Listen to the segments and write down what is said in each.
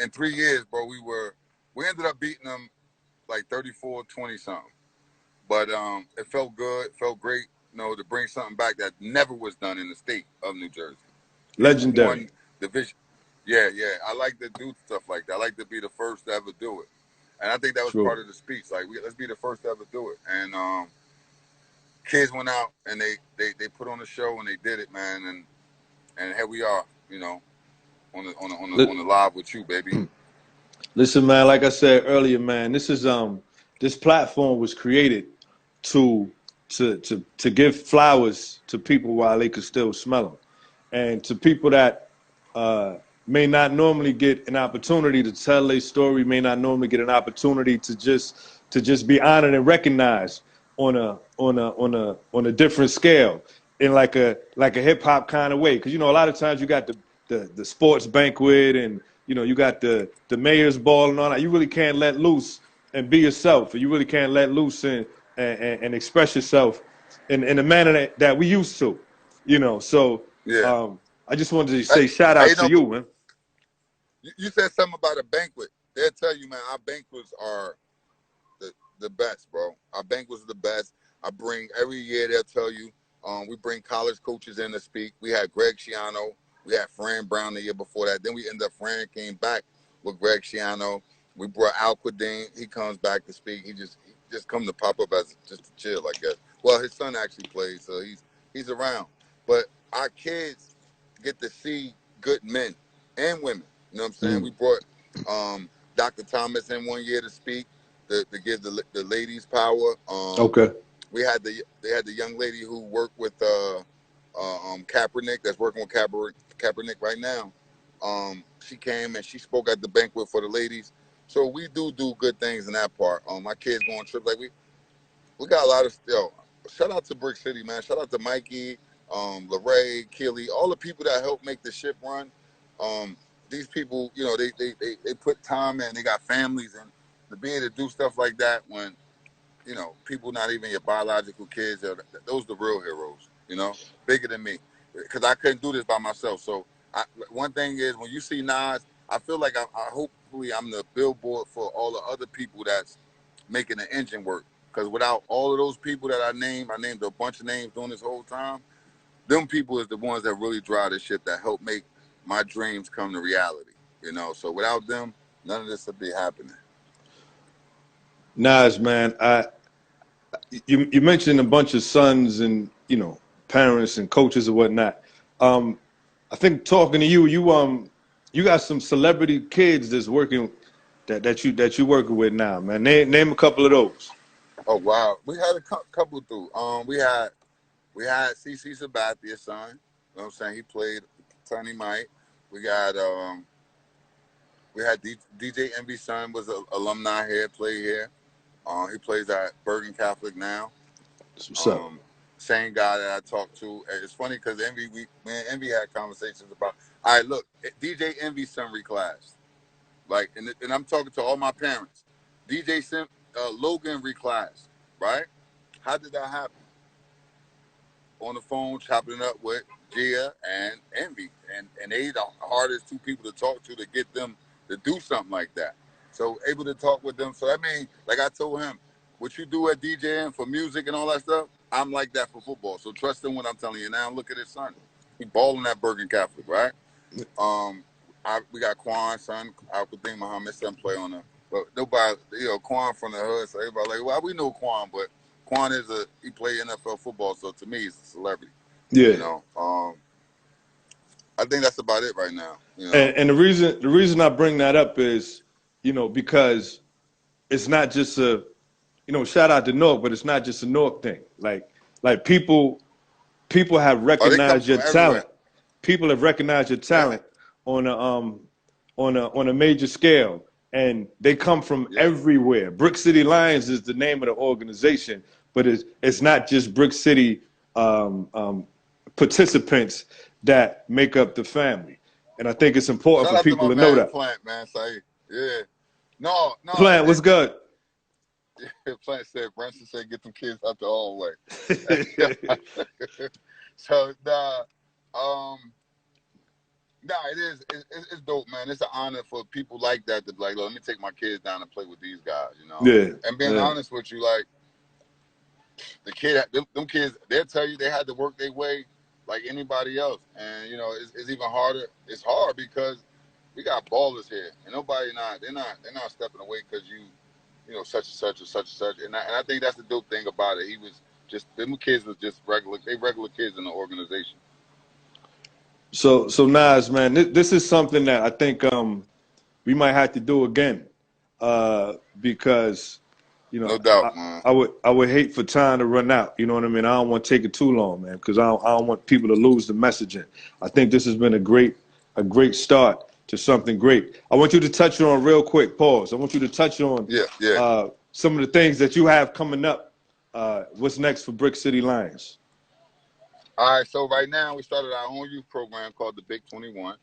in 3 years, bro, we ended up beating them like 34-20 something. But it felt good, it felt great, to bring something back that never was done in the state of New Jersey. Legendary. One division. Yeah. I like to do stuff like that. I like to be the first to ever do it. And I think that was True. part of the speech. Like, let's be the first to ever do it. And kids went out and they put on a show and they did it, man. And here we are, on the live with you, baby. Listen, man, like I said earlier, man, this platform was created to give flowers to people while they could still smell them, and to people that may not normally get an opportunity to tell their story, may not normally get an opportunity to just be honored and recognized on a different scale, in like a hip hop kind of way. Because a lot of times you got the sports banquet, and you got the mayor's ball and all that. You really can't let loose and be yourself. You really can't let loose and express yourself in the manner that we used to. So Yeah. I just wanted to say shout out to you, man. You said something about a banquet. They'll tell you, man, our banquets are the best, bro. Our banquets are the best. I bring every year. They'll tell you. We bring college coaches in to speak. We had Greg Schiano. We had Fran Brown the year before that. Then we ended up, Fran came back with Greg Schiano. We brought Al Quadine. He comes back to speak. He just come to pop up as just to chill, I guess. Well, his son actually plays, so he's around. But our kids get to see good men and women. You know what I'm saying? We brought Dr. Thomas in one year to speak, to give the ladies power. Okay. They had the young lady who worked with Kaepernick, that's working with Kaepernick right now. She came and she spoke at the banquet for the ladies. So we do good things in that part. My kids go on trips. Like we got a lot of shout out to Brick City, man. Shout out to Mikey, Larray, Keely, all the people that help make the ship run. These people, they put time in, they got families, and to be able to do stuff like that when people not even your biological kids, those are the real heroes, bigger than me. Because I couldn't do this by myself. So one thing is, when you see Nas, I feel like hopefully I'm the billboard for all the other people that's making the engine work. Because without all of those people that I named a bunch of names during this whole time, them people is the ones that really drive the shit, that help make my dreams come to reality. So without them, none of this would be happening. Nas, man, you mentioned a bunch of sons and parents and coaches and whatnot. I think talking to you got some celebrity kids that's working that you working with now, man. Name a couple of those. Oh wow, we had a couple through. We had CC Sabathia's son. You know what I'm saying? He played Tiny Mike. We got we had DJ Envy's son, was an alumni here, played here. He plays at Bergen Catholic now. What's up? Same guy that I talked to. It's funny because Envy had conversations about. All right, look, DJ Envy's son reclassed. Like, and I'm talking to all my parents. DJ Logan reclassed, right? How did that happen? On the phone, chopping it up with Gia and Envy, and they the hardest two people to talk to get them to do something like that. So able to talk with them. So I mean, like I told him, what you do at DJing for music and all that stuff, I'm like that for football. So trust in what I'm telling you now. Look at his son. He balling at Bergen Catholic, right? We got Quan, son. I would think Muhammad's son play on the, but nobody, Quan from the hood. So everybody like, well, we know Quan, but Quan he played NFL football. So to me, he's a celebrity. Yeah. I think that's about it right now. And the reason I bring that up is, because it's not just a, shout out to Newark, but it's not just a Newark thing. Like people have recognized your talent. People have recognized your talent on a major scale, and they come from everywhere. Brick City Lions is the name of the organization, but it's not just Brick City participants that make up the family. And I think it's important for people to know that. Plant, man, yeah. No. Plant, what's good? Yeah, Plant said, Branson said, get them kids out the hallway. So, Nah, it is. It's dope, man. It's an honor for people like that to be like, let me take my kids down and play with these guys, you know. Yeah, And being yeah. honest with you, like the kid, them kids, they'll tell you they had to work their way like anybody else, and you know, it's even harder. It's hard because we got ballers here, and they're not stepping away because you know, such and such or such and such. And I think that's the dope thing about it. He was just them kids was just regular kids in the organization. So Nas, man, this is something that I think we might have to do again, because you No know doubt, man. I would hate for time to run out. You know what I mean? I don't want to take it too long, man, because I don't want people to lose the messaging. I think this has been a great start to something great. I want you to touch on real quick. Pause. I want you to touch on Yeah, yeah. some of the things that you have coming up. What's next for Brick City Lions? All right, so right now we started our own youth program called the Big 21.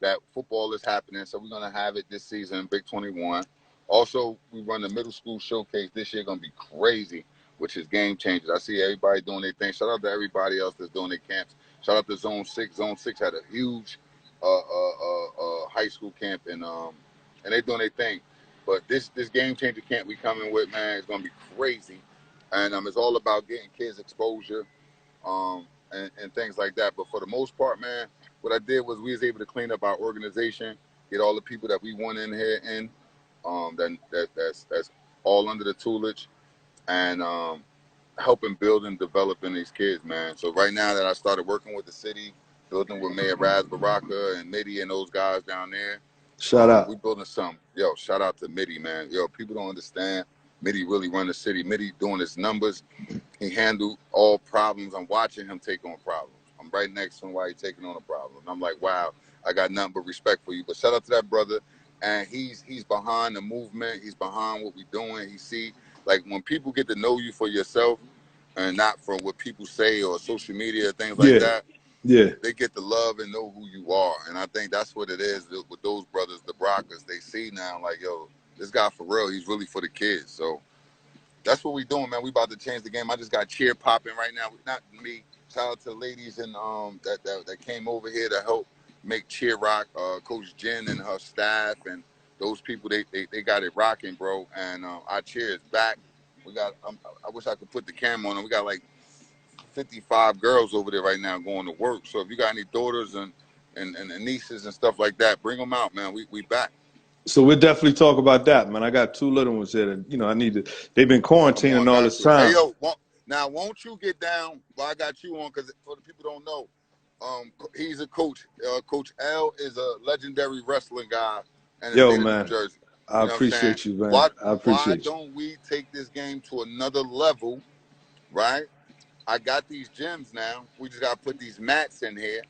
That football is happening, so we're gonna have it this season, Big 21. Also, we run the middle school showcase this year, gonna be crazy, which is game changers. I see everybody doing their thing. Shout out to everybody else that's doing their camps. Shout out to Zone 6. Zone 6 had a huge high school camp, and they doing their thing. But this game changer camp we coming with, man, it's gonna be crazy, and it's all about getting kids exposure, and things like that. But for the most part, man, what I did was we was able to clean up our organization, get all the people that we want in here in, that's all under the tutelage, and helping build and developing these kids, man. So right now that I started working with the city, building with Mayor Raz Baraka and Mitty and those guys down there, Shout we out. building some. Yo, shout out to Mitty, man. Yo, people don't understand. Mitty really run the city. Mitty doing his numbers. He handled all problems. I'm watching him take on problems. I'm right next to him while he's taking on a problem. I'm like, wow, I got nothing but respect for you. But shout out to that brother. And he's behind the movement. He's behind what we're doing. He see, like, when people get to know you for yourself and not for what people say or social media, things like Yeah, that, yeah. they get to love and know who you are. And I think that's what it is with those brothers, the Brockers. They see now, like, yo, this guy for real, he's really for the kids. So that's what we doing, man. We about to change the game. I just got cheer popping right now. Not me. Shout out to the ladies and that came over here to help make cheer rock. Coach Jen and her staff and those people, they got it rocking, bro. And our cheer is back. We got. I wish I could put the camera on. We got like 55 girls over there right now going to work. So if you got any daughters and nieces and stuff like that, bring them out, man. We back. So we'll definitely talk about that, man. I got two little ones here, and you know I need to. They've been Come on, quarantining all got this to. Hey, time. yo, now won't you get down? Well, I got you on because for the people don't know, he's a coach. Coach L is a legendary wrestling guy in the Yo, state of New man, Jersey. I You know what I'm saying? appreciate you, man. Why I why appreciate you. don't we take this game to another level, right? I got these gyms now. We just gotta put these mats in here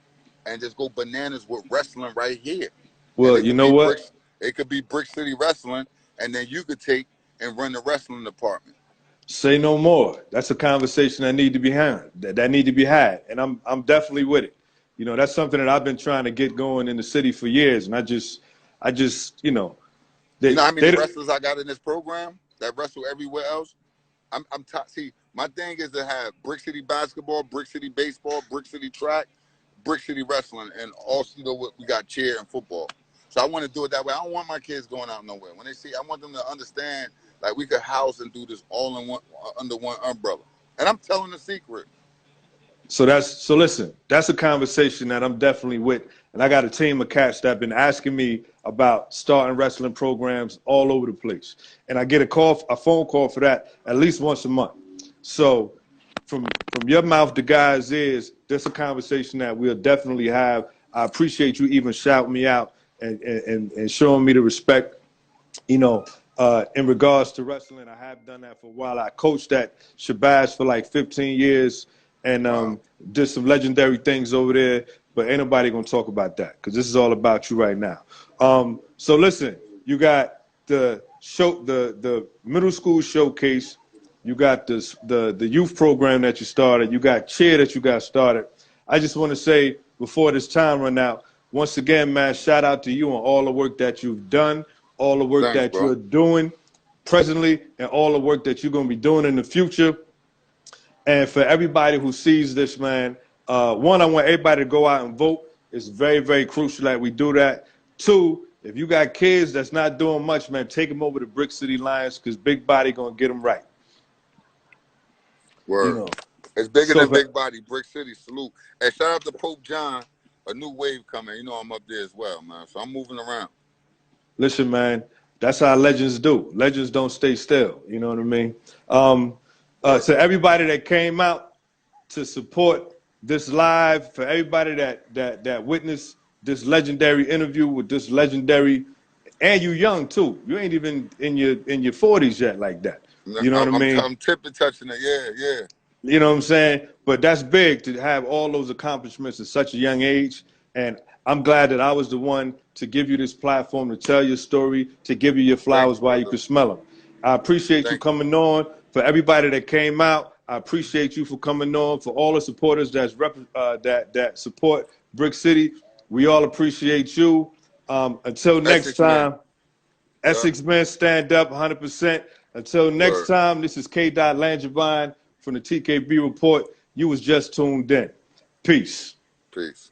and just go bananas with wrestling right here. And Well, it you could know be what? Brick City Wrestling, and then you could take and run the wrestling department. Say no more. That's a conversation that need to be had. That need to be had, and I'm definitely with it. You know, that's something that I've been trying to get going in the city for years, and I just, you know, You know how many they wrestlers I got in this program that wrestle everywhere else? See, my thing is to have Brick City basketball, Brick City baseball, Brick City track, Brick City wrestling, and also, you know what, we got cheer and football. So I want to do it that way. I don't want my kids going out nowhere. When they see, I want them to understand like we could house and do this all in one under one umbrella. And I'm telling the secret. So listen, that's a conversation that I'm definitely with, and I got a team of cats that have been asking me about starting wrestling programs all over the place, and I get a phone call for that at least once a month. So from your mouth to Guy's ears, that's a conversation that we'll definitely have. I appreciate you even shouting me out and showing me the respect, you know, in regards to wrestling. I have done that for a while. I coached at Shabazz for like 15 years and Wow. did some legendary things over there. But ain't nobody gonna talk about that because this is all about you right now. So listen, you got the middle school showcase. You got the youth program that you started. You got cheer that you got started. I just want to say before this time run out, once again, man, shout out to you on all the work that you've done, all the work Thanks, that bro. you're doing presently, and all the work that you're going to be doing in the future. And for everybody who sees this, man, one, I want everybody to go out and vote. It's very, very crucial that we do that. Two, if you got kids that's not doing much, man, take them over to Brick City Lions because Big Body gonna get them right. You Word. know. It's bigger So than Big Body. Brick City, salute. And shout out to Pope John. A new wave coming. You know I'm up there as well, man. So I'm moving around. listen, man, that's how legends do. Legends don't stay still. You know what I mean? To everybody that came out to support this live, for everybody that witnessed this legendary interview with this legendary, and you young too. You ain't even in your 40s yet like that. You know what I mean? I'm tipping touching it. Yeah. You know what I'm saying? But that's big to have all those accomplishments at such a young age. And I'm glad that I was the one to give you this platform to tell your story, to give you your flowers while you could smell them. I appreciate you coming on. For everybody that came out, I appreciate you for coming on. For all the supporters that support Brick City, we all appreciate you. Until next time, Essex men stand up 100%. Until next time, this is K. Langevine from the TKB Report. You was just tuned in. Peace. Peace.